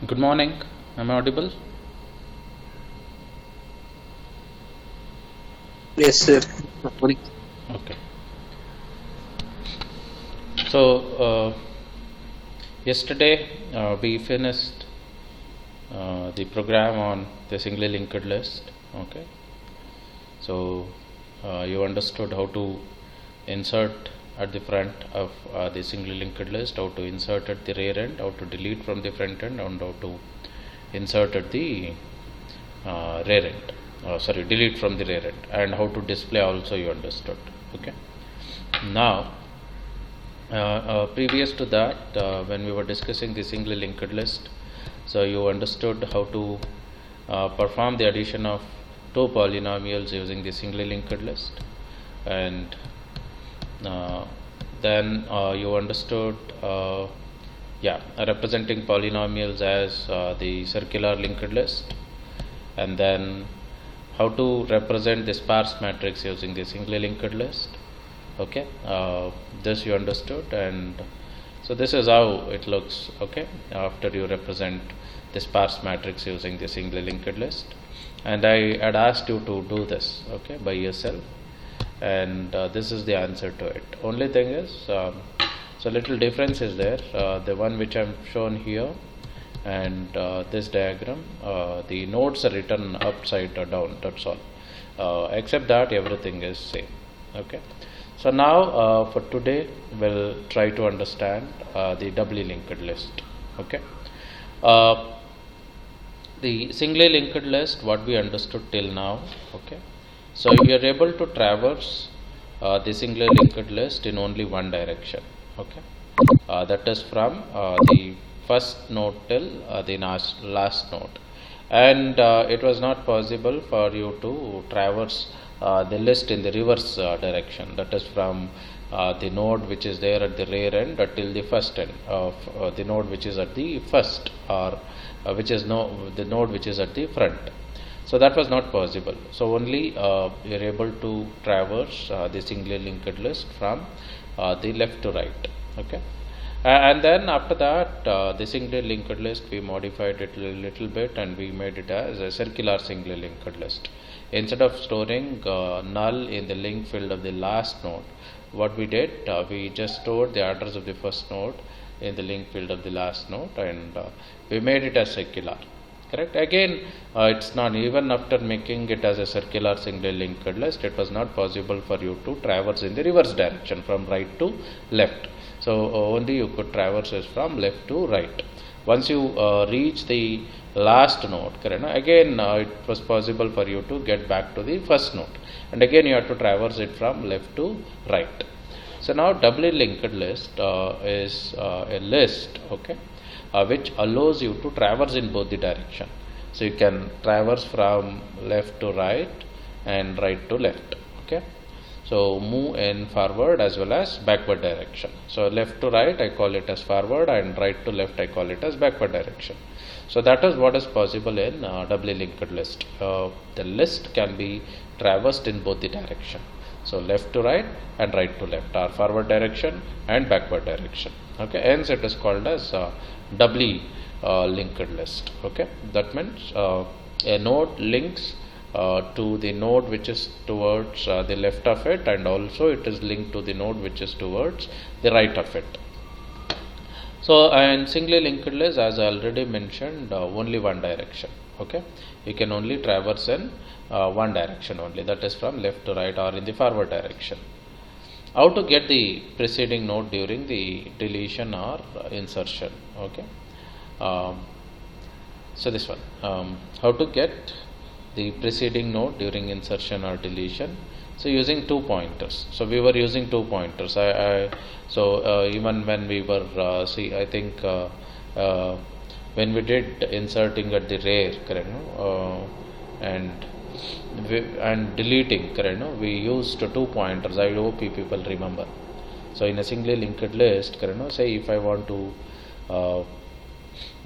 Good morning. Am I audible? Yes, sir. Good morning. Okay. So, yesterday we finished the program on the singly linked list. Okay. So, you understood how to insert at the front of the singly linked list, how to insert at the rear end, how to delete from the front end, and how to insert at the rear end. Delete from the rear end, and how to display also you understood. Okay. Now, previous to that, when we were discussing the singly linked list, so you understood how to perform the addition of two polynomials using the singly linked list, and then you understood representing polynomials as the circular linked list, and then how to represent the sparse matrix using the singly linked list. Okay, this you understood, and so this is how it looks. Okay, after you represent the sparse matrix using the singly linked list, and I had asked you to do this, okay, by yourself, and this is the answer to it. Only thing is, so little difference is there. The one which I'm shown here and this diagram, the nodes are written upside or down. That's all. Except that everything is same. Okay. So now for today we'll try to understand the doubly linked list. Okay. The singly linked list, what we understood till now. Okay. So you are able to traverse the singly linked list in only one direction. Okay. That is from the first node till the last node, and it was not possible for you to traverse the list in the reverse direction, that is from the node which is there at the rear end till the first end of the node which is at the first, or the node which is at the front. So that was not possible. So only you are able to traverse the singly linked list from the left to right. Okay. And then after that, the singly linked list, we modified it a little bit and we made it as a circular singly linked list. Instead of storing null in the link field of the last node, what we did, we just stored the address of the first node in the link field of the last node, and we made it as circular. Correct. Again, it's not, even after making it as a circular singly linked list, it was not possible for you to traverse in the reverse direction from right to left. So only you could traverse it from left to right. Once you reach the last node, correct, again it was possible for you to get back to the first node, and again you have to traverse it from left to right. So now doubly linked list is a list, okay, which allows you to traverse in both the direction. So you can traverse from left to right and right to left. Okay. So move in forward as well as backward direction. So left to right I call it as forward, and right to left I call it as backward direction. So that is what is possible in doubly linked list. The list can be traversed in both the direction. So left to right and right to left, or forward direction and backward direction. Okay, hence it is called as doubly linked list. Okay, that means a node links to the node which is towards the left of it, and also it is linked to the node which is towards the right of it. So, and singly linked list, as I already mentioned, only one direction. Okay, you can only traverse in one direction only, that is from left to right or in the forward direction. How to get the preceding node during the deletion or insertion? Okay, so this one, how to get the preceding node during insertion or deletion. So using two pointers. So we were using two pointers. Even when we were I think when we did inserting at the rear, correct, and deleting, correct, we used two pointers. I hope you people remember. So in a singly linked list, correct, say if I want to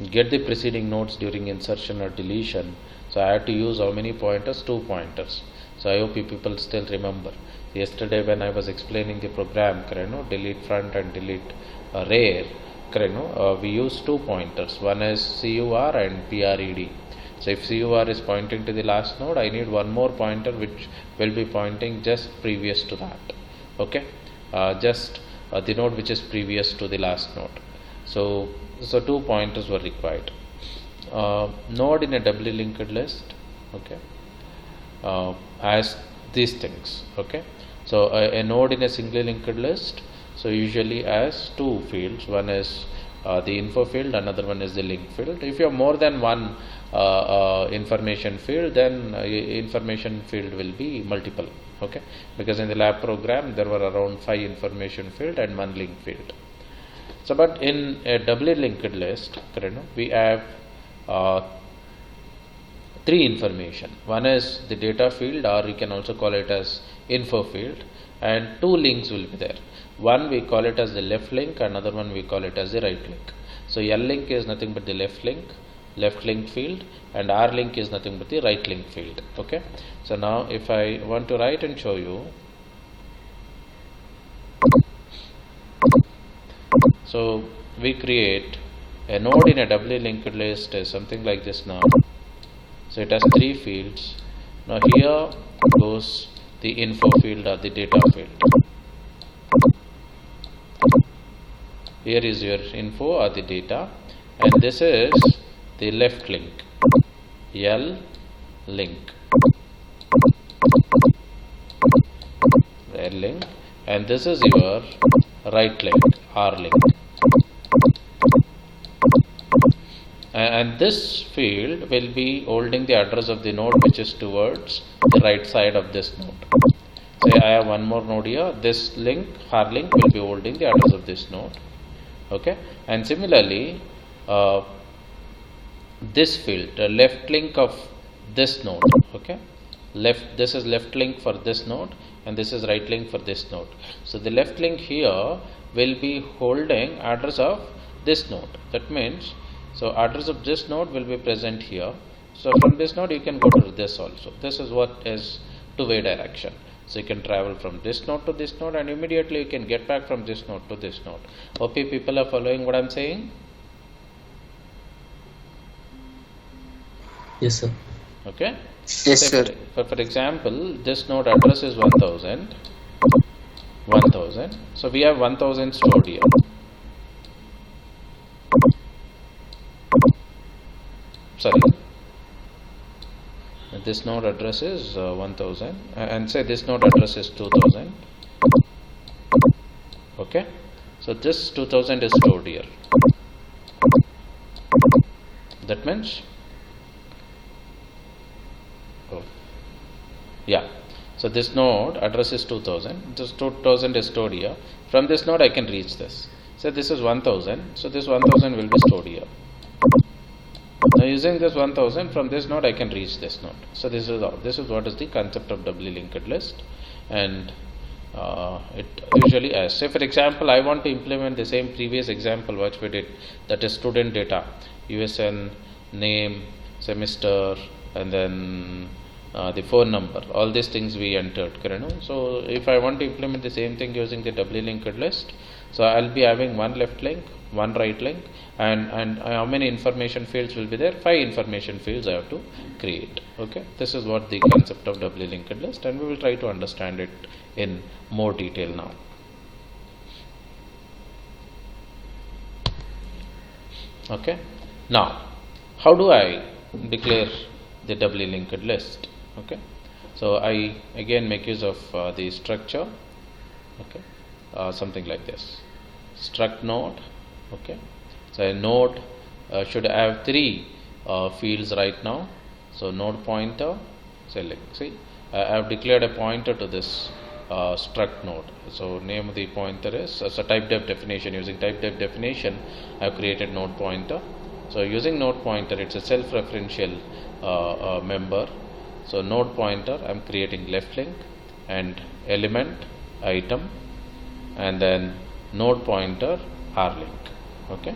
get the preceding nodes during insertion or deletion, so I had to use how many pointers? Two pointers. So I hope you people still remember. Yesterday when I was explaining the program, delete front and delete rear, correct, no? We use two pointers. One is CUR and PRED. So if CUR is pointing to the last node, I need one more pointer which will be pointing just previous to that. Okay, just the node which is previous to the last node. So two pointers were required. Node in a doubly linked list, okay, as these things. Okay, so a node in a singly linked list, so usually has two fields. One is the info field, another one is the link field. If you have more than one information field, then information field will be multiple. Okay, because in the lab program there were around 5 information field and 1 link field. So but in a doubly linked list, we have 3 information. One is the data field, or you can also call it as info field, and 2 links will be there. One we call it as the left link, another one we call it as the right link. So L link is nothing but the left link field, and R link is nothing but the right link field. Okay, so now if I want to write and show you, so we create a node in a doubly linked list is something like this now. So it has 3 fields. Now here goes the info field or the data field. Here is your info or the data, and this is the left link, L link, L link, and this is your right link, R link. And this field will be holding the address of the node which is towards the right side of this node. Say I have one more node here, this link, R link, will be holding the address of this node. Okay, and similarly this field, the left link of this node, okay, this is left link for this node, and this is right link for this node. So the left link here will be holding address of this node. That means, so address of this node will be present here. So from this node you can go to this also. This is what is two-way direction. So you can travel from this node to this node, and immediately you can get back from this node to this node. Hope people are following what I am saying? Yes, sir. Okay. Yes, Say sir. for example, this node address is 1000. So we have 1000 stored here. Sorry. This node address is 1000, and say this node address is 2000. Okay, so this 2000 is stored here. That means, yeah, so this node address is 2000. This 2000 is stored here. From this node I can reach this. So this is 1000. So this 1000 will be stored here. Now using this 1000, from this node I can reach this node. So this is all. This is what is the concept of doubly linked list, and it usually as, say for example I want to implement the same previous example which we did, that is student data, USN, name, semester, and then the phone number. All these things we entered. So if I want to implement the same thing using the doubly linked list, so I'll be having one left link, one right link, and how many information fields will be there? 5 information fields I have to create. Okay, this is what the concept of doubly linked list, and we will try to understand it in more detail now. Okay, now how do I declare the doubly linked list? Okay, so I again make use of the structure. Okay, something like this, struct node. Okay, so a node should have 3 fields right now. So node pointer, select. See, I have declared a pointer to this struct node. So name of the pointer is, so type def definition. Using type def definition I have created node pointer. So using node pointer, it's a self-referential member. So node pointer, I am creating left link and element item, and then node pointer R link. Okay,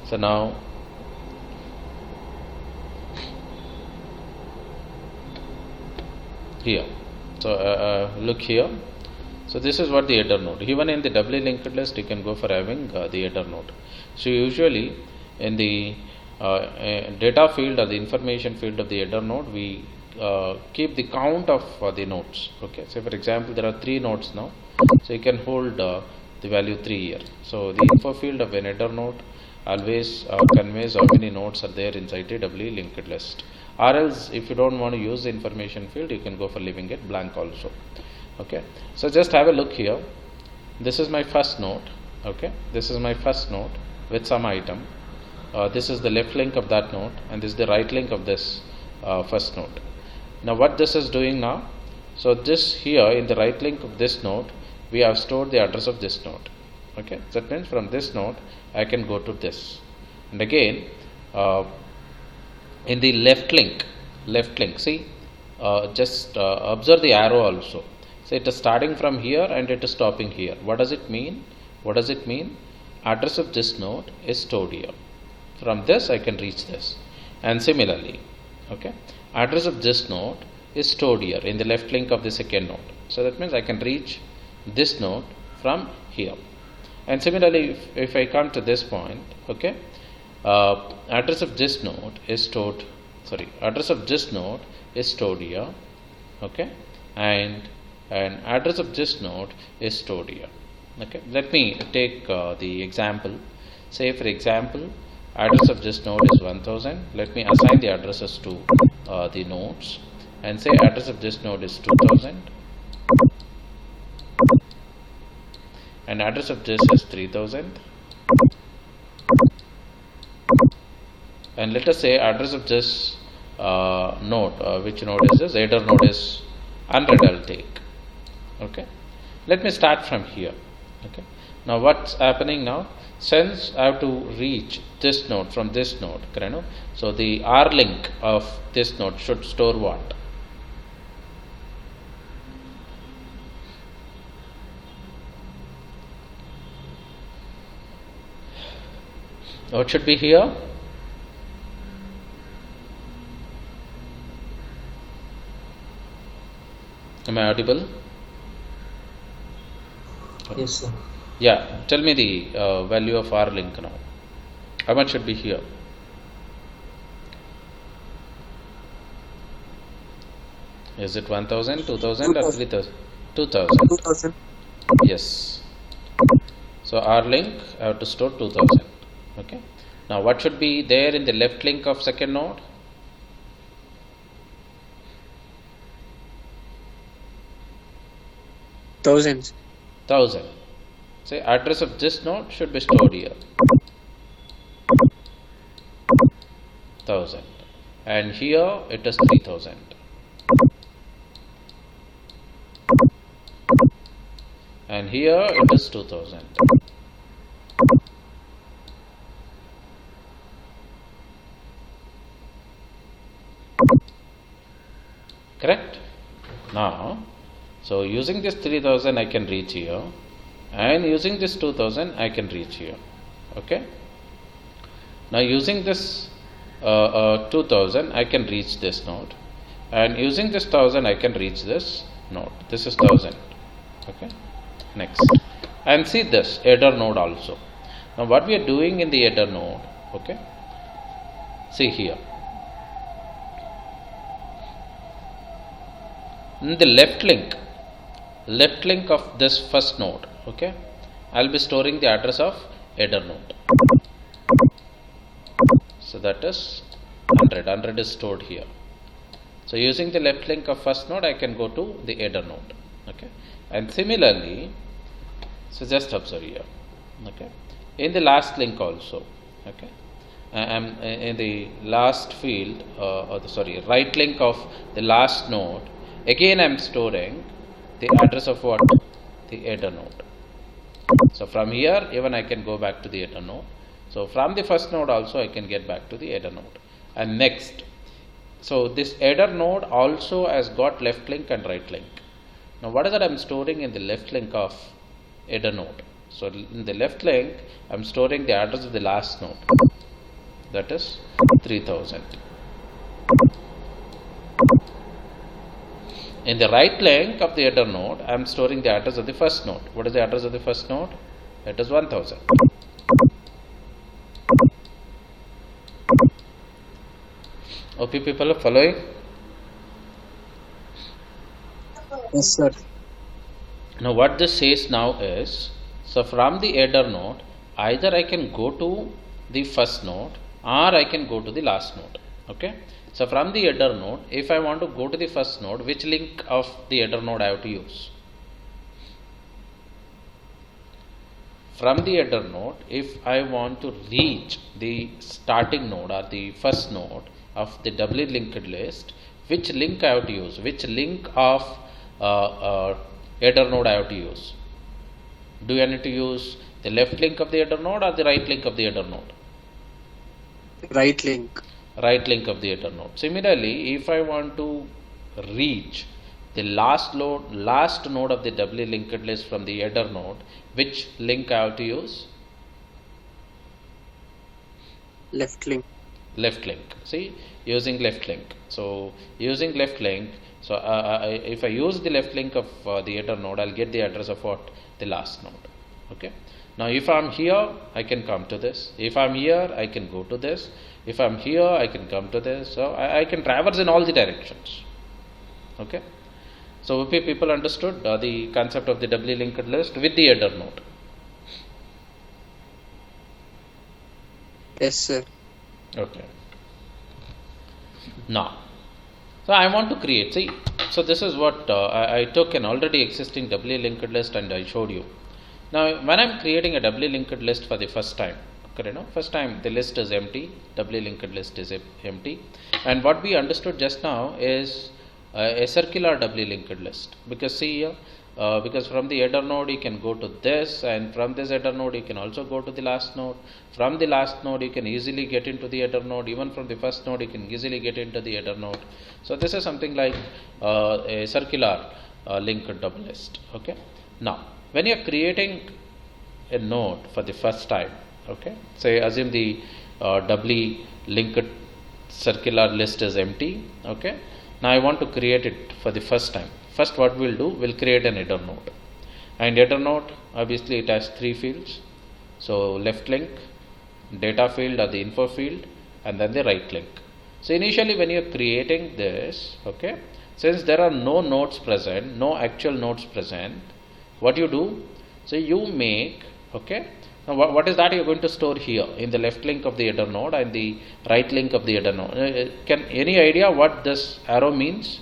so now here, so look here. So this is what the header node. Even in the doubly linked list, you can go for having the header node. So usually in the data field or the information field of the header node, we keep the count of the nodes. Okay. So for example, there are 3 nodes now. So you can hold the value 3 here. So the info field of an header node always conveys how many nodes are there inside the doubly linked list. Or else, if you don't want to use the information field, you can go for leaving it blank also. Okay. So just have a look here. This is my first node. Okay. This is my first node with some item. This is the left link of that node, and this is the right link of this first node. Now what this is doing now? So this here in the right link of this node, we have stored the address of this node. Okay. So that means from this node I can go to this. And again in the left link, see, just observe the arrow also. So it is starting from here and it is stopping here. What does it mean? What does it mean? Address of this node is stored here. From this I can reach this. And similarly, okay, address of this node is stored here in the left link of the second node. So that means I can reach this node from here. And similarly, if I come to this point, okay, address of this node is stored. Address of this node is stored here. Okay, and address of this node is stored here. Okay, let me take the example. Say for example, address of this node is 1000. Let me assign the addresses to the nodes, and say address of this node is 2000, and address of this is 3000, and let us say address of this node, which node is this? Header node is 100. I'll take. Okay, let me start from here. Okay, now what's happening now? Since I have to reach this node from this node, correct? So the R link of this node should store what? What should be here? Am I audible? Yes, sir. Yeah, tell me the value of R link now. How much should be here? Is it 1000, 2000 or 3000? 2000. 2000. Yes. So R link, I have to store 2000. Okay. Now what should be there in the left link of second node? 1000. 1000. Say address of this node should be stored here. 1000. And here it is 3000. And here it is 2000. Correct? Now, so using this 3000 I can reach here, and using this 2000 I can reach here. Okay. Now using this 2000 I can reach this node, and using this 1000 I can reach this node. This is 1000. Okay. Next, and see this header node also. Now what we are doing in the header node, okay, see here in the left link of this first node, okay, I'll be storing the address of header node. So that is 100. 100 is stored here. So using the left link of first node I can go to the header node. Okay, and similarly, so just observe here. Okay, in the last link also. Okay, I'm in the last field, right link of the last node. Again I am storing the address of what? The header node. So from here even I can go back to the header node. So from the first node also I can get back to the header node. And next, so this header node also has got left link and right link. Now what is that I am storing in the left link of header node? So in the left link I am storing the address of the last node, that is 3000. In the right link of the header node, I am storing the address of the first node. What is the address of the first node? It is 1000. OP people are following? Yes, sir. Now what this says now is, so from the header node, either I can go to the first node or I can go to the last node. Okay. So from the header node, if I want to go to the first node, which link of the header node I have to use? From the header node, if I want to reach the starting node or the first node of the doubly linked list, which link I have to use? Which link of header node I have to use? Do I need to use the left link of the header node or the right link of the header node? Right link. Right link of the header node. Similarly, if I want to reach the last node of the doubly linked list from the header node, which link I have to use? Left link. Left link. See, using left link. So using left link. So if I use the left link of the header node, I'll get the address of what? The last node. Okay. Now if I'm here, I can come to this. If I'm here, I can go to this. If I'm here, I can come to this. So I can traverse in all the directions. Okay. So hope people understood the concept of the doubly linked list with the header node. Yes, sir. Okay. Now, so I want to create. See, so this is what I took an already existing doubly linked list and I showed you. Now, when I'm creating a doubly linked list for the first time, first time the list is empty, doubly linked list is empty, and what we understood just now is a circular doubly linked list. Because see here, because from the header node you can go to this, and from this header node you can also go to the last node. From the last node you can easily get into the header node. Even from the first node you can easily get into the header node. So this is something like a circular linked double list. Okay. Now, when you are creating a node for the first time, okay, say assume the doubly linked circular list is empty. Okay. Now I want to create it for the first time. First what we'll do, we'll create an header node. And header node, obviously it has 3 fields. So left link, data field or the info field, and then the right link. So initially when you're creating this, okay, since there are no nodes present, no actual nodes present, what you do, so you make, okay, now what is that you're going to store here in the left link of the header node and the right link of the header node. Any idea what this arrow means?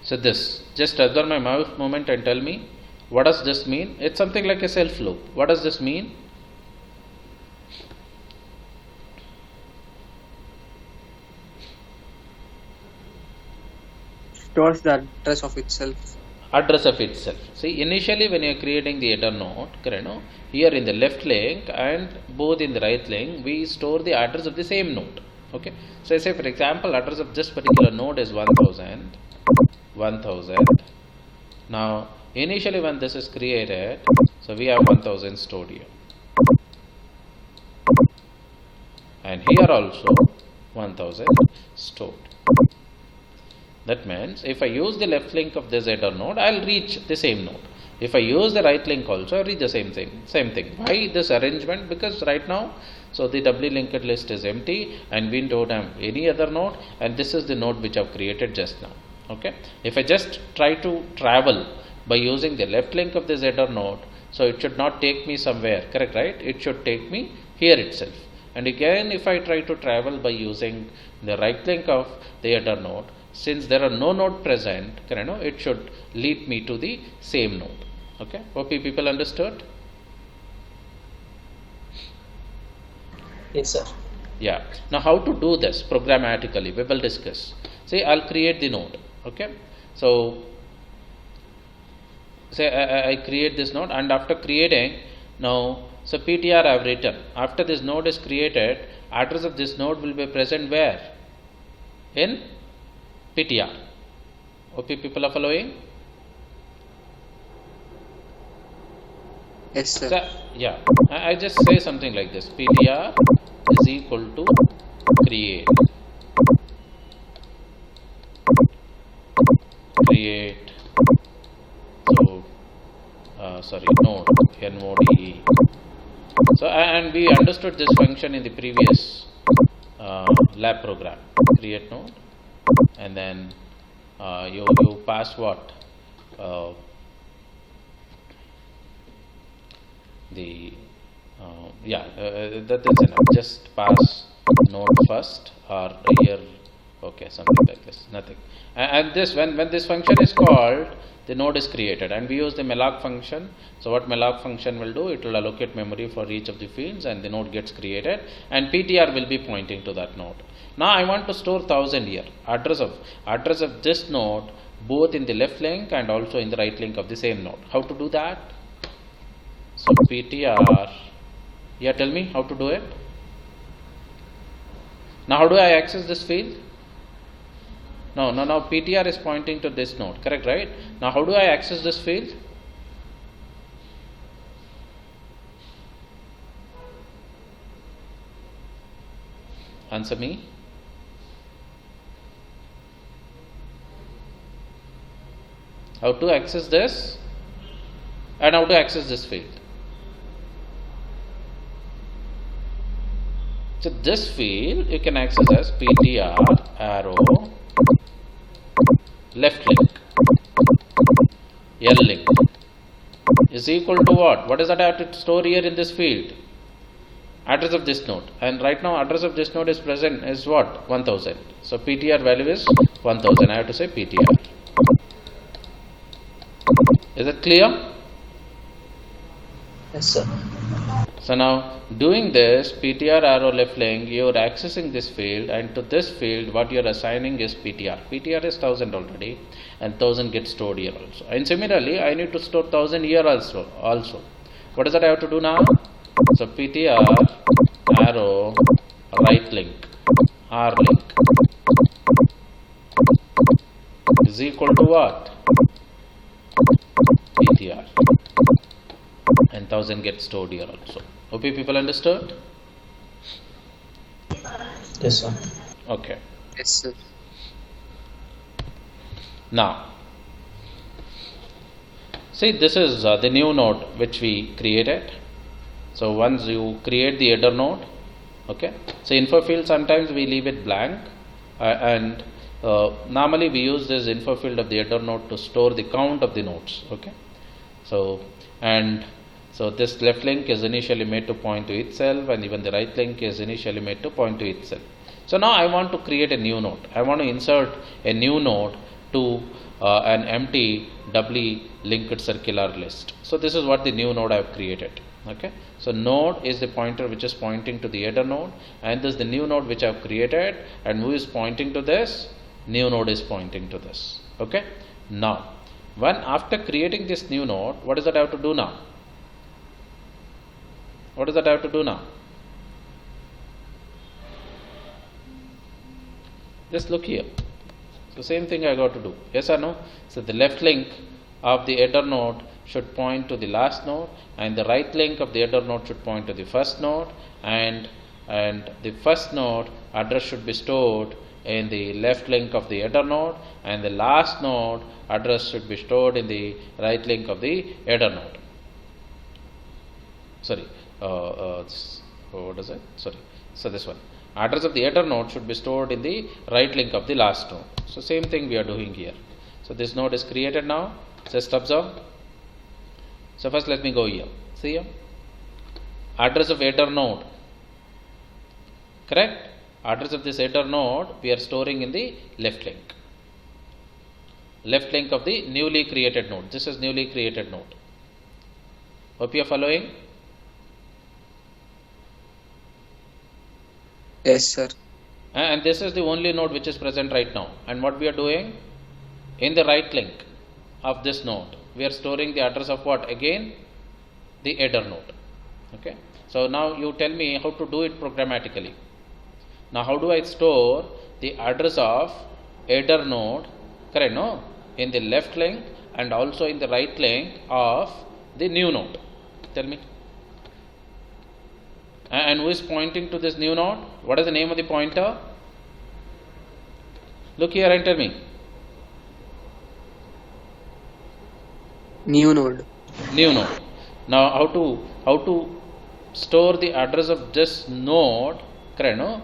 So this, just observe my mouse movement and tell me, what does this mean? It's something like a self loop. What does this mean? Stores the address of itself. Address of itself. See, initially when you are creating the header node, here in the left link and both in the right link, we store the address of the same node. Okay. So say for example, address of this particular node is 1000. Now, initially when this is created, so we have 1000 stored here. And here also 1000 stored. That means if I use the left link of this header node, I'll reach the same node. If I use the right link also, I reach the same thing. Why this arrangement? Because right now, so the doubly linked list is empty and we don't have any other node, and this is the node which I've created just now. Okay. If I just try to travel by using the left link of this header node, so it should not take me somewhere, correct, right? It should take me here itself. And again, if I try to travel by using the right link of the header node, since there are no node present, it should lead me to the same node. Okay. Hope people understood? Yes, sir. Yeah. Now how to do this programmatically, we will discuss. Say I'll create the node. Okay. So say I create this node, and after creating, now so PTR I have written. After this node is created, address of this node will be present where? In PTR. OP people are following? Yes, sir. So, yeah, I just say something like this. PTR is equal to create. create, so node, node. So and we understood this function in the previous lab program. Create node, and then you pass what, that is enough. Just pass node first, or here, okay, something like this, nothing. And this, when this function is called, the node is created, and we use the malloc function. So what malloc function will do, it will allocate memory for each of the fields, and the node gets created, and ptr will be pointing to that node. Now I want to store 1000 here, address of this node, both in the left link and also in the right link of the same node. How to do that? So ptr, yeah, tell me how to do it. Now how do I access this field? Now ptr is pointing to this node, correct, right? Now how do I access this field? Answer me. How to access this, and how to access this field? So this field you can access as ptr arrow left link L link is equal to what? What is that I have to store here in this field? Address of this node, and right now address of this node is present is what? 1000. So ptr value is 1000. I have to say ptr. Is it clear? Yes, sir. So now doing this ptr arrow left link, you are accessing this field, and to this field what you are assigning is ptr. ptr is 1000 already, and 1000 gets stored here also. And similarly I need to store 1000 here also. What is that I have to do now? So ptr arrow right link r link is equal to what? ptr, and 1000 gets stored here also. Hope you people understood? Yes, sir. Okay. Yes, sir. Now see, this is the new node which we created. So once you create the header node, okay, so info field sometimes we leave it blank, and normally we use this info field of the header node to store the count of the nodes, okay. So this left link is initially made to point to itself, and even the right link is initially made to point to itself. So now I want to create a new node. I want to insert a new node to an empty doubly linked circular list. So this is what the new node I have created, okay. So node is the pointer which is pointing to the header node, and this is the new node which I have created, and who is pointing to this? New node is pointing to this, okay. Now after creating this new node, what is that I have to do now? What is that I have to do now? Just look here. So same thing I got to do, yes or no? So the left link of the header node should point to the last node, and the right link of the header node should point to the first node, and the first node address should be stored in the left link of the header node, and the last node address should be stored in the right link of the header node. What is it? So this one, address of the header node should be stored in the right link of the last node. So same thing we are doing here. So this node is created now. Just observe. So first let me go here. See here, address of header node, correct? Address of this header node we are storing in the left link of the newly created node. This is newly created node. Hope you are following. Yes, sir. And this is the only node which is present right now. And what we are doing, in the right link of this node we are storing the address of what? Again, the header node, okay. So now you tell me how to do it programmatically. Now how do I store the address of header node, correct, no, in the left link and also in the right link of the new node? Tell me. And who is pointing to this new node? What is the name of the pointer? Look here and tell me. New node. New node. Now how to store the address of this node? Correct, no?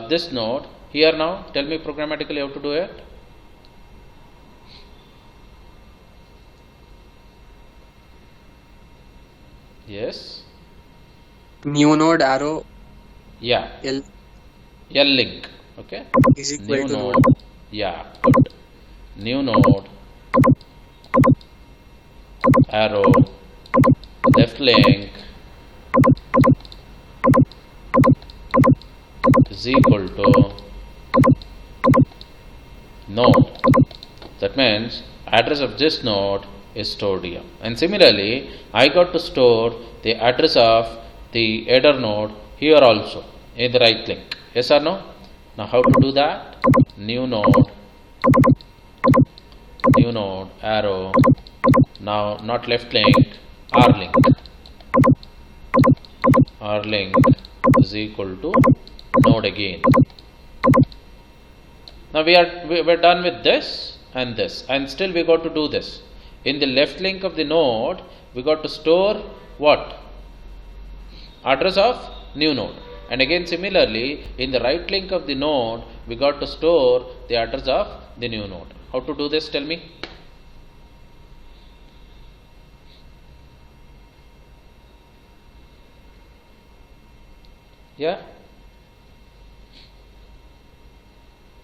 This node here now. Tell me programmatically how to do it. Yes. New node arrow Yeah. L L link. Okay. is equal New to node. node. Yeah. Good. New node. Arrow. Left link is equal to node. That means address of this node is stored here. And similarly, I got to store the address of the header node here also in the right link. Yes or no? Now how to do that? New node, arrow. Now not left link, R link. R link is equal to node again. Now we're done with this, and still we got to do this. In the left link of the node, we got to store what? Address of new node. And again similarly, in the right link of the node, we got to store the address of the new node. How to do this? Tell me. Yeah?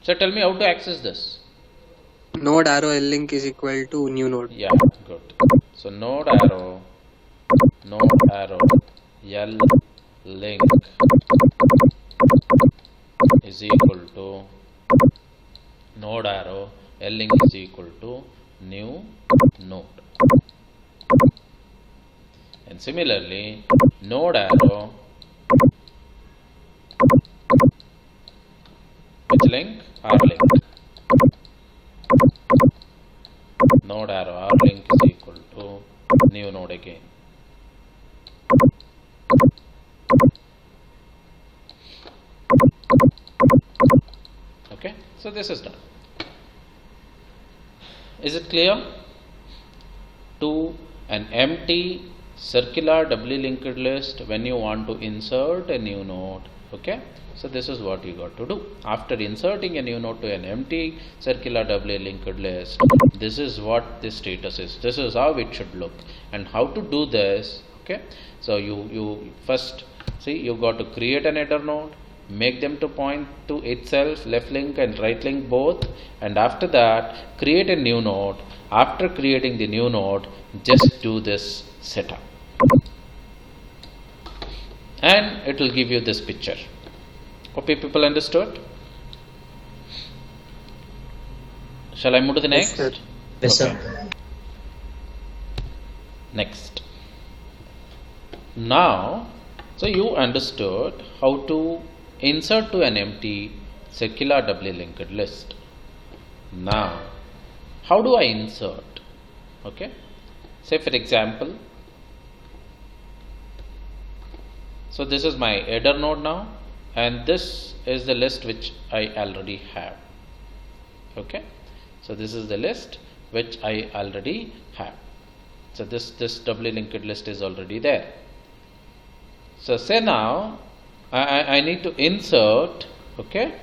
So tell me how to access this. Node arrow L link is equal to new node. Yeah, good. So node arrow L link is equal to node arrow L link is equal to new node. And similarly, node arrow which link? R link. Node arrow R link is equal to new node again. Okay, so this is done. Is it clear? To an empty circular doubly linked list when you want to insert a new node. Okay, so this is what you got to do. After inserting a new node to an empty circular doubly linked list, this is what the status is. This is how it should look. And how to do this? Okay, so you first see, you got to create an header node, make them to point to itself, left link and right link both, and after that create a new node. After creating the new node, just do this setup and it will give you this picture. Hope you people understood. Shall I move to the next? Yes, sir. Yes, Okay. sir. Next. Now, so you understood how to insert to an empty circular doubly linked list. Now, how do I insert? Okay. Say for example, so this is my header node now, and this is the list which I already have. Okay. So this is the list which I already have. So this doubly linked list is already there. So say now I need to insert, okay,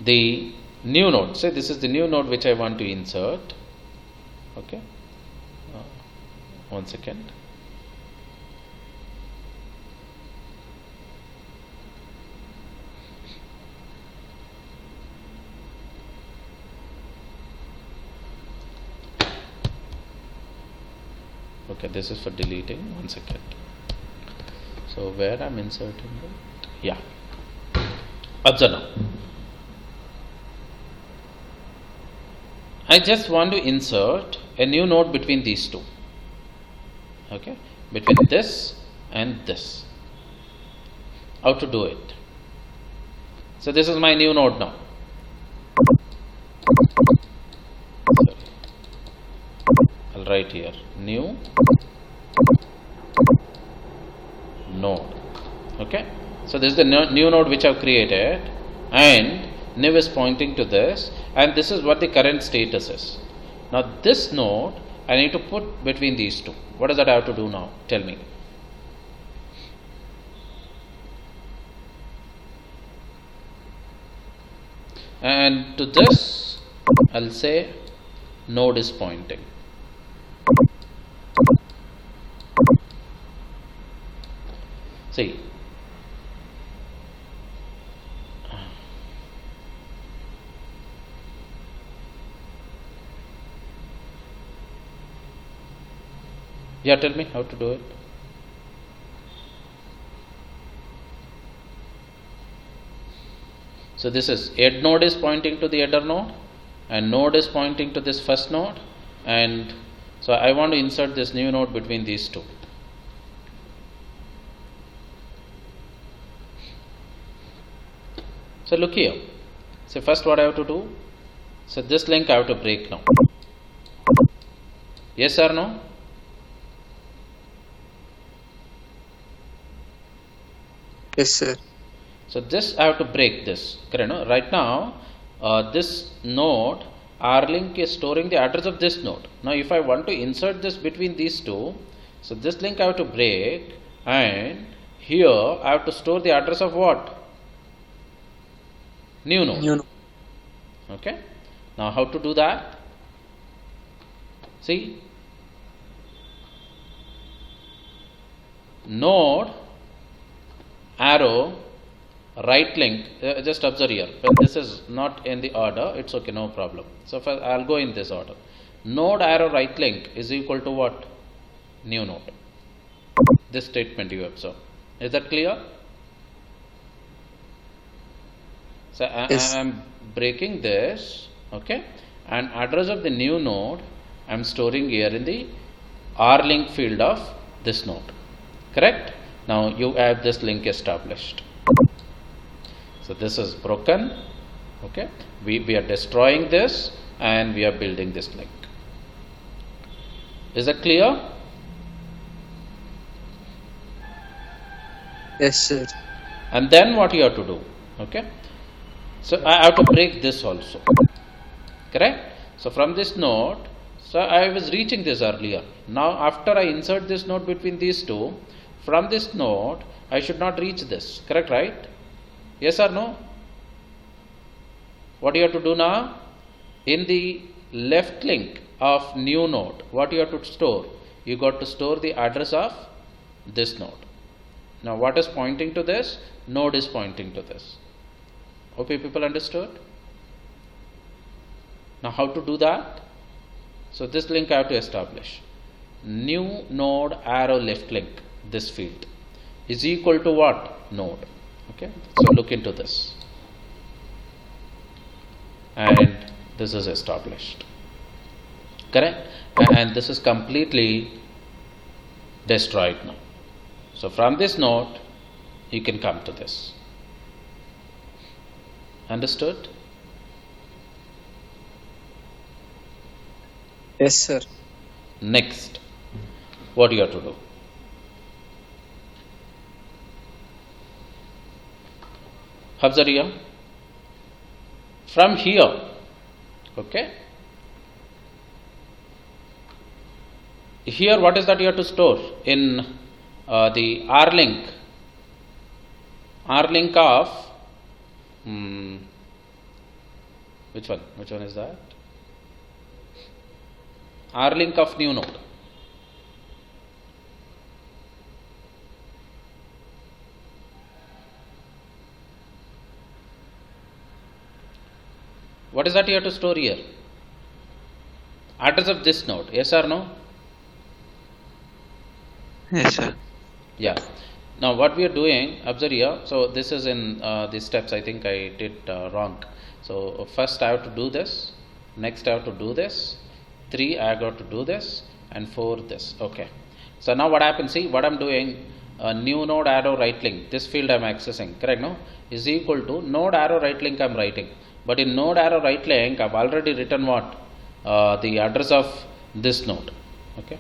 the new node. Say this is the new node which I want to insert. Okay. 1 second. Okay, this is for deleting. 1 second. So where I'm inserting it? Yeah. Observe now. I just want to insert a new node between these two. Okay, between this and this. How to do it? So this is my new node now. Sorry. I'll write here new node. Okay, so this is the new node which I've created, and new is pointing to this, and this is what the current status is. Now this node I need to put between these two. What does that I have to do now? Tell me. And to this, I'll say node is pointing. See, yeah, tell me how to do it. So this is head node is pointing to the header node, and node is pointing to this first node, and so I want to insert this new node between these two. So look here. So first what I have to do? So this link I have to break now. Yes or no? Yes, sir. So this I have to break this. Correct? No? Right now, this node R-link is storing the address of this node. Now if I want to insert this between these two, so this link I have to break, and here I have to store the address of what? New node. New node. Okay. Now how to do that? See, node arrow right link, just observe here, but this is not in the order, it's okay, no problem. So first I'll go in this order. Node arrow right link is equal to what? New node. This statement you observe. Is that clear? So Yes. I'm breaking this, okay, and address of the new node I'm storing here in the R-link field of this node. Correct? Now you have this link established. So this is broken. Okay, we are destroying this and we are building this link. Is that clear? Yes, sir. And then what you have to do? Okay, so I have to break this also. Correct? So from this node, so I was reaching this earlier. Now after I insert this node between these two, from this node I should not reach this. Correct, right? Yes or no? What you have to do now? In the left link of new node, what you have to store? You got to store the address of this node. Now what is pointing to this? Node is pointing to this. Okay, people understood? Now how to do that? So this link I have to establish. New node arrow left link, this field, is equal to what? Node. Okay, so look into this. And this is established. Correct? And this is completely destroyed now. So from this node, you can come to this. Understood? Yes, sir. Next, what do you have to do? Observe here. From here, okay, here what is that you have to store? In the R-link of which one is that? R-link of new node. What is that you have to store here? Address of this node. Yes or no? Yes, sir. Yeah. Now what we are doing, observe here. So this is in these steps. I think I did wrong. So first I have to do this. Next I have to do this. 3 I got to do this, and 4 this. Okay. So now what happens? See what I'm doing. New node arrow right link. This field I'm accessing. Correct? No? Is equal to node arrow right link I'm writing. But in node arrow right link, I've already written what? The address of this node. Okay,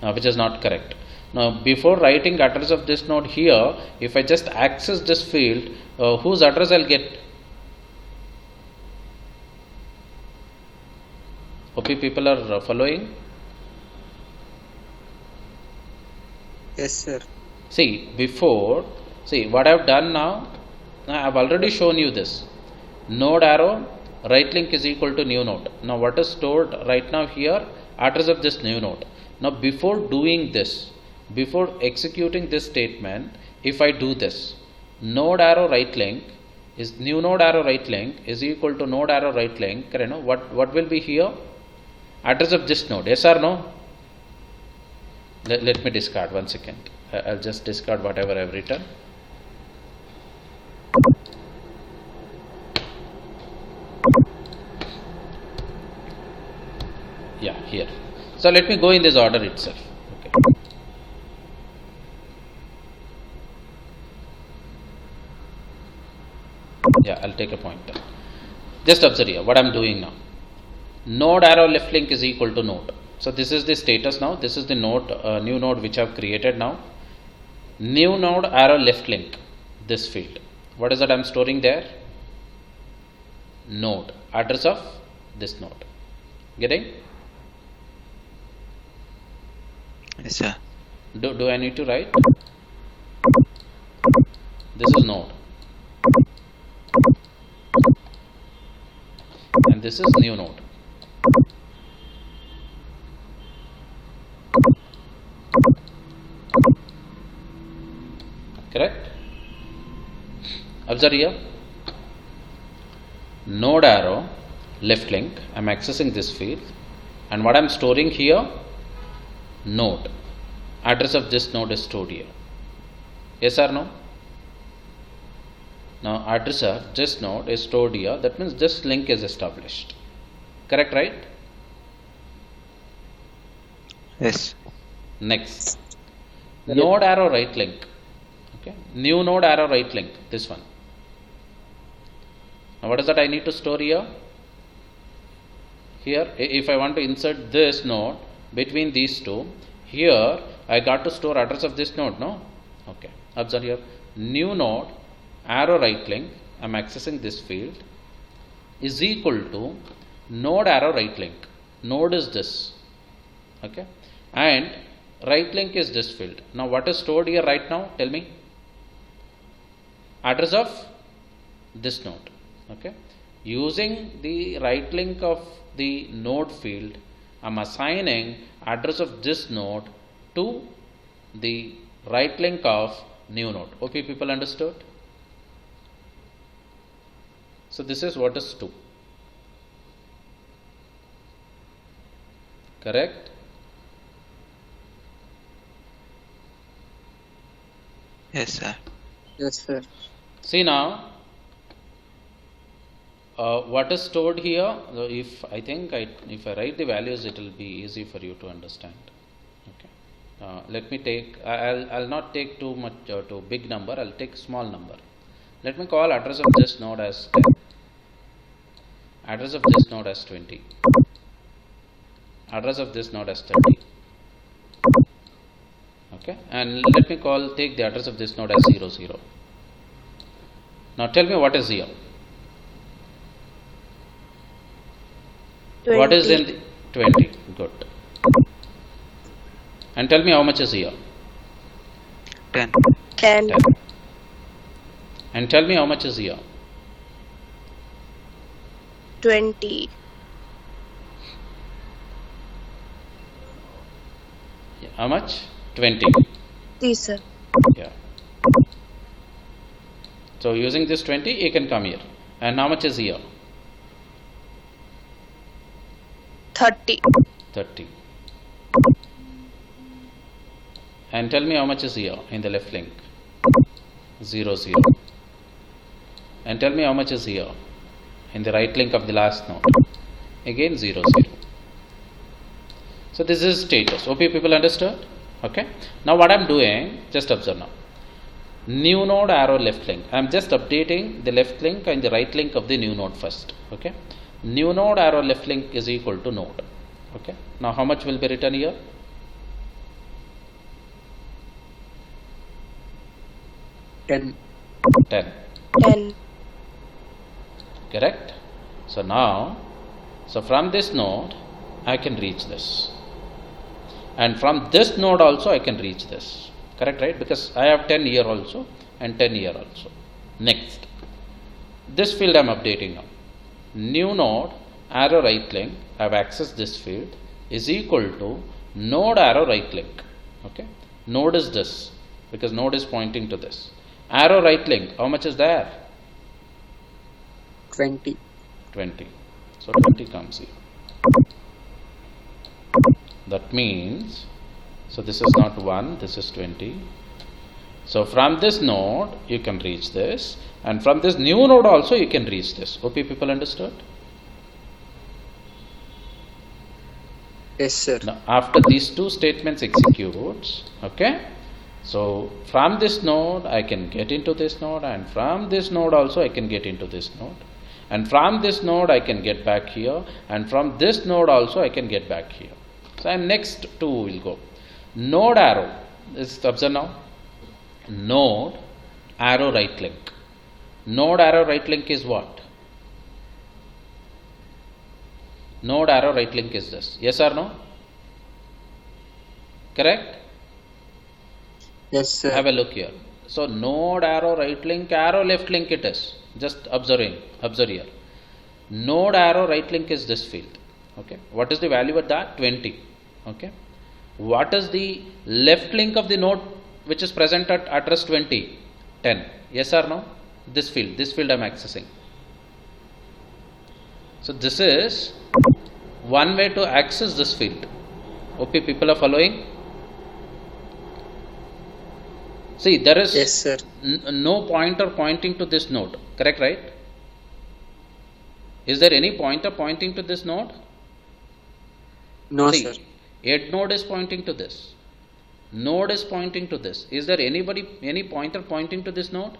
which is not correct. Now, before writing address of this node here, if I just access this field, whose address I'll get? Hope people are following. Yes, sir. See, before, see what I have done now, I have already shown you this. Node arrow, right link is equal to new node. Now what is stored right now here? Address of this new node. Now before doing this, before executing this statement, if I do this, node arrow right link is new node arrow right link is equal to node arrow right link. You know, what will be here? Address of this node. Yes or no? Let me discard 1 second. I'll just discard whatever I've written. Yeah, here. So let me go in this order itself. Okay. Yeah, I'll take a pointer. Just observe here what I'm doing now. Node arrow left link is equal to node. So this is the status now. This is the node, new node which I've created now. New node arrow left link, this field. What is that I'm storing there? Node, address of this node. Getting? Yes, sir. Do I need to write? This is node. And this is new node. Correct? Observe here. Node arrow left link. I am accessing this field, and what I am storing here? Node. Address of this node is stored here. Yes or no? Now address of this node is stored here. That means this link is established. Correct, right? Yes. Next. Node arrow right link. Okay. New node arrow right link. This one. Now what is that I need to store here? Here, if I want to insert this node between these two, here I got to store address of this node, no? Okay. Observe here. New node arrow right link, I am accessing this field, is equal to node arrow right link. Node is this. Okay. And right link is this field. Now what is stored here right now? Tell me. Address of this node. Okay. Using the right link of the node field, I am assigning address of this node to the right link of new node. Okay, people understood? So this is what is 2. Correct? Yes, sir. Yes, sir. See now, what is stored here? If I write the values, it will be easy for you to understand. Okay. Let me take. I'll not take too much too big number. I'll take small number. Let me call address of this node as 10. Address of this node as 20. Address of this node as 30. Okay. And let me take the address of this node as 0, 0. Now tell me what is here. 20. What is in the 20? Good. And tell me how much is here. 10. 10. 10. And tell me how much is here. 20. How much? 20. Yes, sir. Yeah. So using this 20, you can come here. And how much is here? 30. 30. And tell me how much is here in the left link. 0, 0. And tell me how much is here in the right link of the last node. Again 0, 0. So this is status. OP people understood? Okay. Now what I am doing, just observe now. New node arrow left link. I am just updating the left link and the right link of the new node first. Okay. New node arrow left link is equal to node. Okay. Now how much will be written here? 10. 10. 10. Correct? So now, from this node, I can reach this. And from this node also I can reach this. correct, right? Because I have 10 here also and 10 here also. Next, this field I am updating now. New node arrow right link, I have accessed this field, is equal to node arrow right link. Okay, node is this because node is pointing to this. Arrow right link, how much is there? 20. 20. So 20 comes here. That means, so this is not 1, this is 20. So from this node you can reach this, and from this new node also you can reach this. OP people understood? Yes, sir. Now after these two statements executes, okay, so from this node I can get into this node, and from this node also I can get into this node, and from this node I can get back here, and from this node also I can get back here. So next two will go. Node arrow, is observe now, node arrow right link. Node arrow right link is what? Node arrow right link is this. Yes or no? Correct? Yes, sir. Have a look here. So node arrow right link, arrow left link it is. Just observe here. Node arrow right link is this field. Okay. What is the value of that? 20. Okay. What is the left link of the node which is present at address 20? 10. Yes or no? This field I am accessing. So this is one way to access this field. OP people are following? See, there is Yes, sir. no pointer pointing to this node, correct, right? Is there any pointer pointing to this node? No, See, sir. head node is pointing to this. Node is pointing to this. Is there any pointer pointing to this node?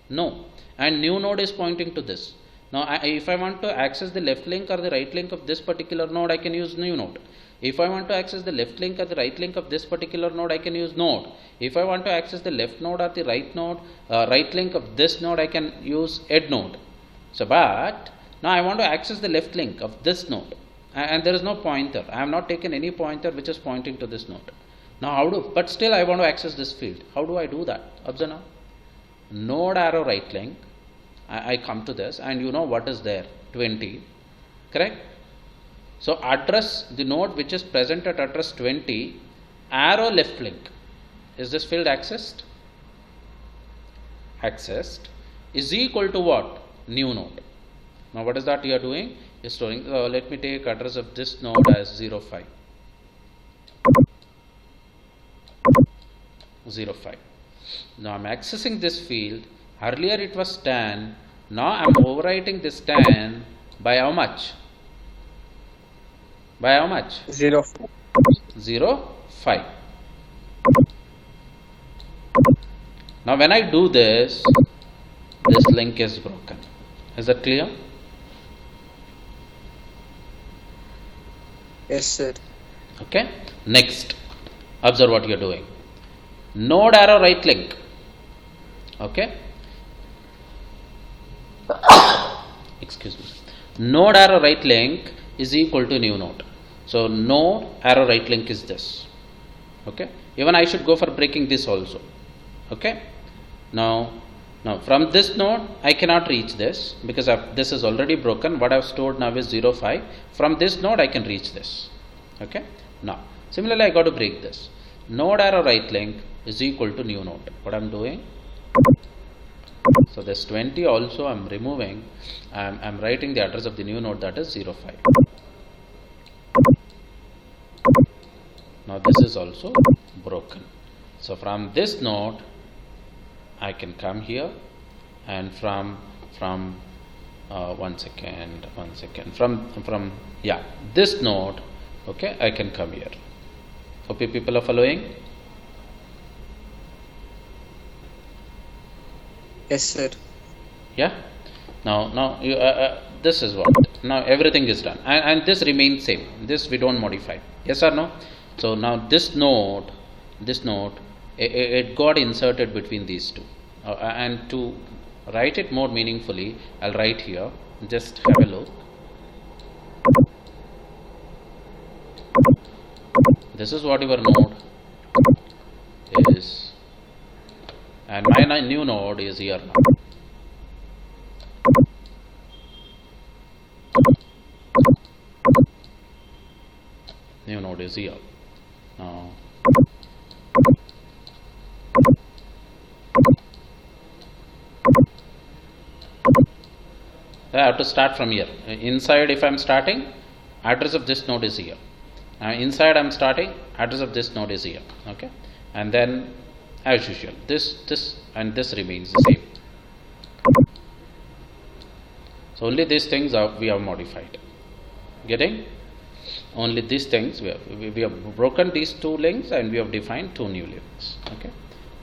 No. And new node is pointing to this. Now, if I want to access the left link or the right link of this particular node, I can use new node. If I want to access the left link or the right link of this particular node, I can use node. If I want to access the left node or the right node, right link of this node, I can use head node. So, but now I want to access the left link of this node, and there is no pointer. I have not taken any pointer which is pointing to this node. Now, but still I want to access this field. How do I do that? Observe now. Node arrow right link. I come to this, and you know what is there? 20. Correct? So address the node which is present at address 20, arrow left link. Is this field accessed? Accessed is equal to what? New node. Now what is that you are doing? You are storing, let me take address of this node as 05. 05. Now I am accessing this field. Earlier it was 10. Now I am overwriting this 10 by how much? By how much? 0. 5. Now when I do this link is broken. Is that clear? Yes, sir. Okay. Next, observe what you are doing. Node arrow right link. Okay. Excuse me. Node arrow right link is equal to new node. So node arrow right link is this. Okay. Even I should go for breaking this also. Okay. Now from this node I cannot reach this because this is already broken. What I have stored now is 05. From this node I can reach this. Okay. Now similarly I got to break this. Node arrow right link is equal to new node. What I am doing? So this 20 also I am removing. I am writing the address of the new node, that is 05. Now this is also broken. So from this node I can come here, and from one second from this node, okay, I can come here. Hope people are following. Yes, sir. Yeah. Now you, this is what. Now everything is done, and this remains same. This we don't modify. Yes or no? So now this node, it got inserted between these two. And to write it more meaningfully, I'll write here. Just have a look. This is what your node is and my new node is here now. New node is here now. I have to start from here. Inside, if I am starting, address of this node is here. Inside I am starting, address of this node is here. Okay, and then as usual, this and this remains the same. So only these things we have modified. Getting? Only these things we have broken these two links and we have defined two new links. Okay,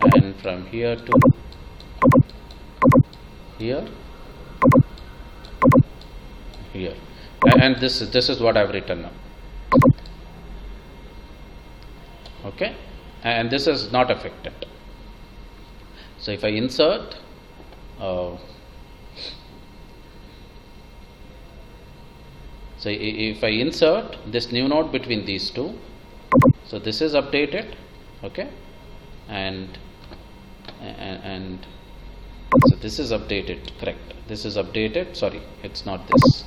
and from here to here, here, and this is what I have written now. Okay, and this is not affected. So if I insert so if I insert this new node between these two, so this is updated. Okay, and so this is updated, correct, this is updated, sorry, it's not this.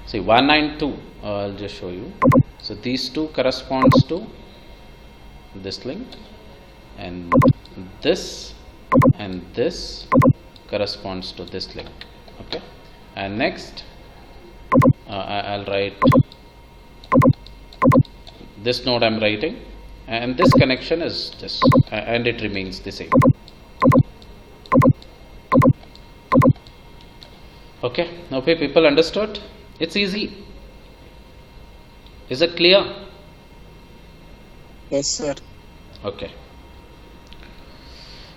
See, 192, I'll just show you. So these two corresponds to this link, and this corresponds to this link. Okay, and next I'll write this node I'm writing, and this connection is this, and it remains the same. Okay, okay, people understood? It's easy. Is it clear? Yes, sir. Okay.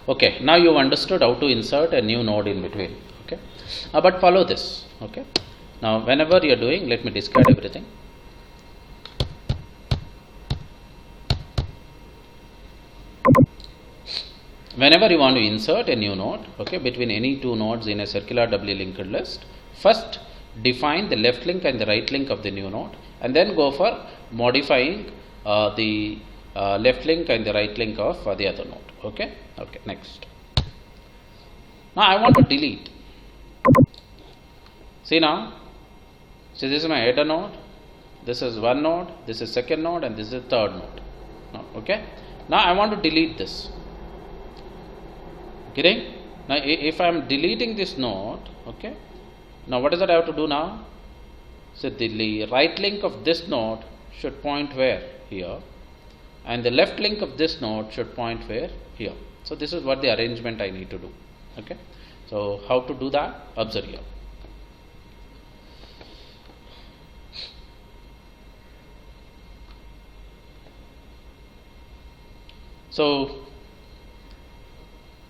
Okay, now you've understood how to insert a new node in between. Okay, but follow this. Okay, now whenever you're doing, let me discard everything. Whenever you want to insert a new node, okay, between any two nodes in a circular doubly linked list, first define the left link and the right link of the new node, and then go for modifying the left link and the right link of the other node. Okay, okay, next. Now I want to delete. See now, see, this is my header node, this is one node, this is second node, and this is third node. Now, okay, now I want to delete this. Getting? Now if I am deleting this node, okay, now what is that I have to do now? So the right link of this node should point where? Here, and the left link of this node should point where? Here. So this is what the arrangement I need to do. Okay, so how to do that? Observe here. So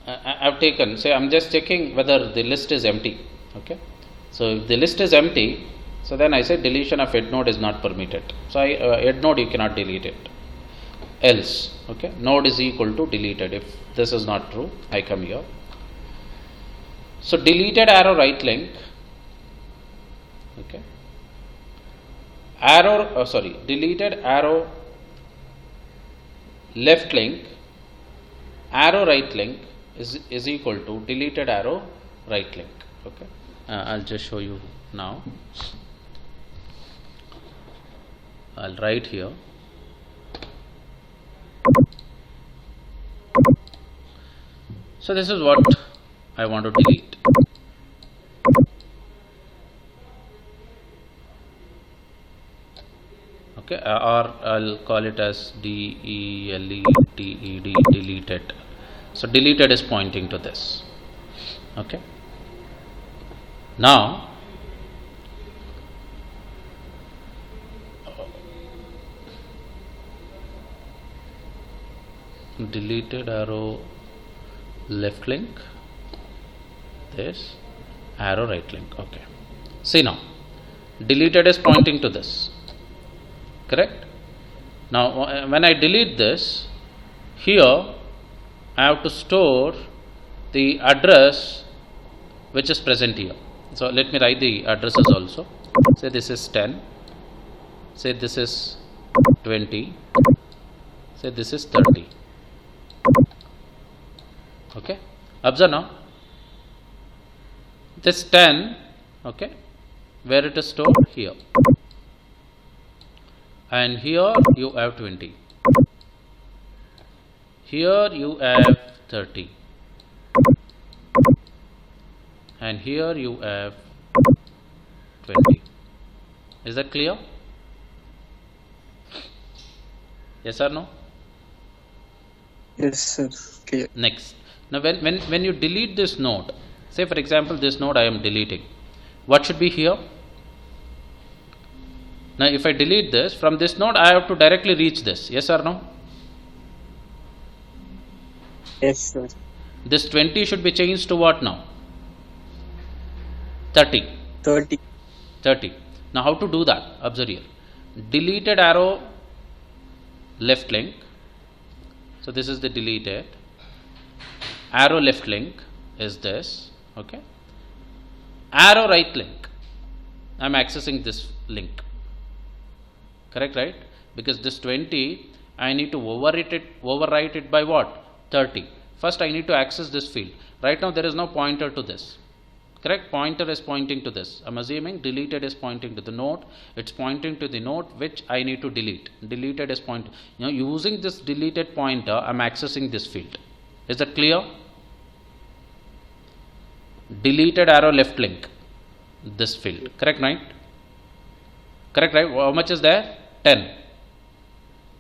I've taken, say I'm just checking whether the list is empty. Okay, so if the list is empty, so then I say deletion of head node is not permitted. So head node you cannot delete it. Else, okay, node is equal to deleted. If this is not true, I come here. So deleted arrow right link. Okay, arrow deleted arrow left link, arrow right link is equal to deleted arrow right link. Okay, I'll just show you now. I'll write here. So this is what I want to delete. Okay, or I'll call it as deleted, deleted. So deleted is pointing to this. Okay, now deleted arrow left link, this arrow right link. Okay, see now deleted is pointing to this, correct? Now when I delete this, here I have to store the address which is present here. So let me write the addresses also. Say this is 10, say this is 20, say this is 30. Okay, observe now. This 10, okay, where it is stored? Here. And here you have 20. Here you have 30. And here you have 20. Is that clear? Yes or no? Yes, sir. Clear. Next. Now when you delete this node, say for example this node I am deleting, what should be here? Now if I delete this, from this node I have to directly reach this. Yes or no? Yes, sir. This 20 should be changed to what now? 30. 30. 30. Now how to do that? Observe here. Deleted arrow left link. So this is the deleted. Arrow left link is this. Okay. Arrow right link. I am accessing this link. Correct, right? Because this 20 I need to overwrite it by what? 30. First I need to access this field. Right now there is no pointer to this. Correct? Pointer is pointing to this. I am assuming deleted is pointing to the node. It's pointing to the node which I need to delete. Deleted is pointing. Using this deleted pointer, I am accessing this field. Is that clear? Deleted arrow left link. This field. Correct, right? Correct, right? How much is there? 10.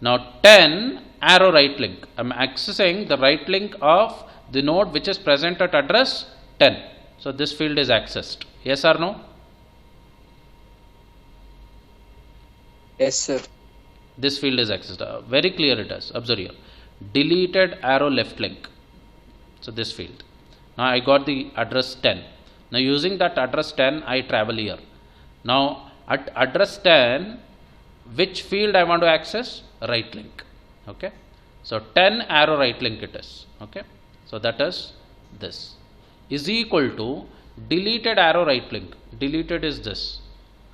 Now 10 arrow right link. I am accessing the right link of the node which is present at address 10. So this field is accessed. Yes or no? Yes, sir. This field is accessed. Very clear it is. Observe here. Deleted arrow left link. So this field. Now I got the address 10. Now using that address 10, I travel here. Now at address 10, which field I want to access? Right link. Okay. So 10 arrow right link it is. Okay. So that is this. Is equal to deleted arrow right link. Deleted is this.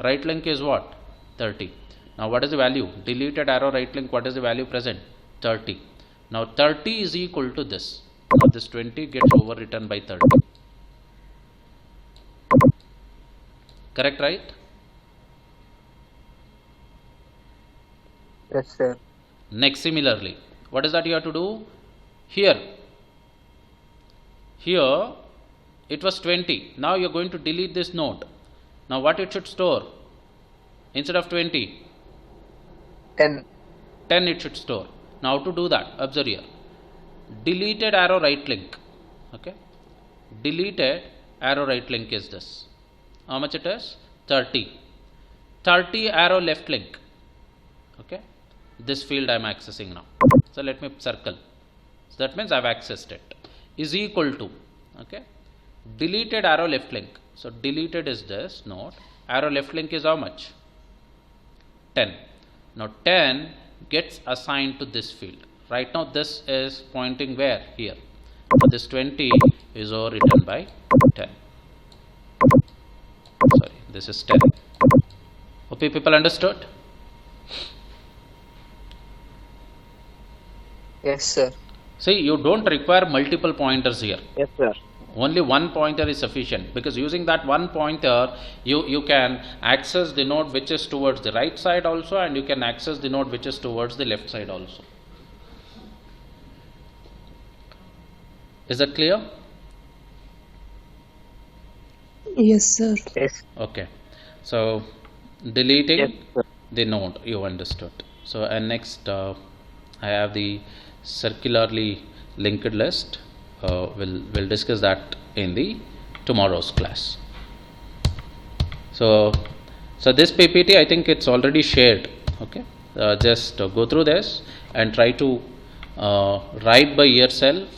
Right link is what? 30. Now what is the value? Deleted arrow right link, what is the value present? 30. Now 30 is equal to this. Now this 20 gets overwritten by 30. Correct, right? Yes, sir. Next, similarly, what is that you have to do? Here it was 20. Now you are going to delete this node. Now what it should store? Instead of 20, 10. 10 it should store. Now how to do that? Observe here. Deleted arrow right link. Okay. Deleted arrow right link is this. How much it is? 30. 30 arrow left link. Okay. This field I am accessing now. So let me circle. So that means I have accessed it. Is equal to, okay, deleted arrow left link. So deleted is this node. Arrow left link is how much? 10. Now 10 gets assigned to this field. Right now this is pointing where? Here. So this 20 is overwritten by 10. Sorry, this is 10. Hope you people understood? Yes, sir. See, you don't require multiple pointers here. Yes, sir. Only one pointer is sufficient, because using that one pointer you can access the node which is towards the right side also, and you can access the node which is towards the left side also. Is that clear? Yes, sir. Yes. Okay. So deleting Yes, sir. the node, you understood. So and next I have the circularly linked list. We'll discuss that in the tomorrow's class. So this PPT, I think it's already shared. Okay, just go through this and try to write by yourself.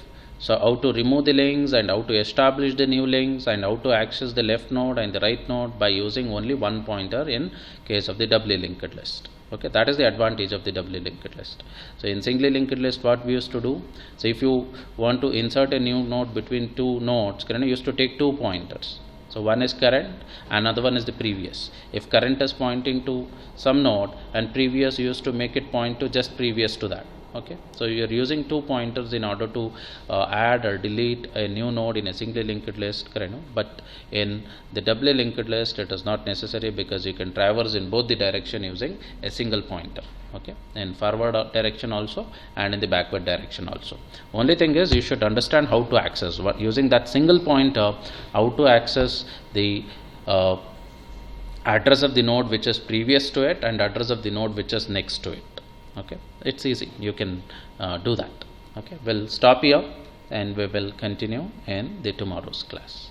So how to remove the links and how to establish the new links and how to access the left node and the right node by using only one pointer in case of the doubly linked list. Okay, that is the advantage of the doubly linked list. So in singly linked list, what we used to do, so if you want to insert a new node between two nodes, you used to take 2 pointers. So one is current, another one is the previous. If current is pointing to some node and previous, you used to make it point to just previous to that. Okay, so you are using 2 pointers in order to add or delete a new node in a singly linked list, correct? But in the doubly linked list it is not necessary, because you can traverse in both the direction using a single pointer. Okay, in forward direction also and in the backward direction also. Only thing is you should understand how to access what using that single pointer, how to access the address of the node which is previous to it and address of the node which is next to it. Okay, it's easy, you can do that. Okay, we'll stop here and we will continue in the tomorrow's class.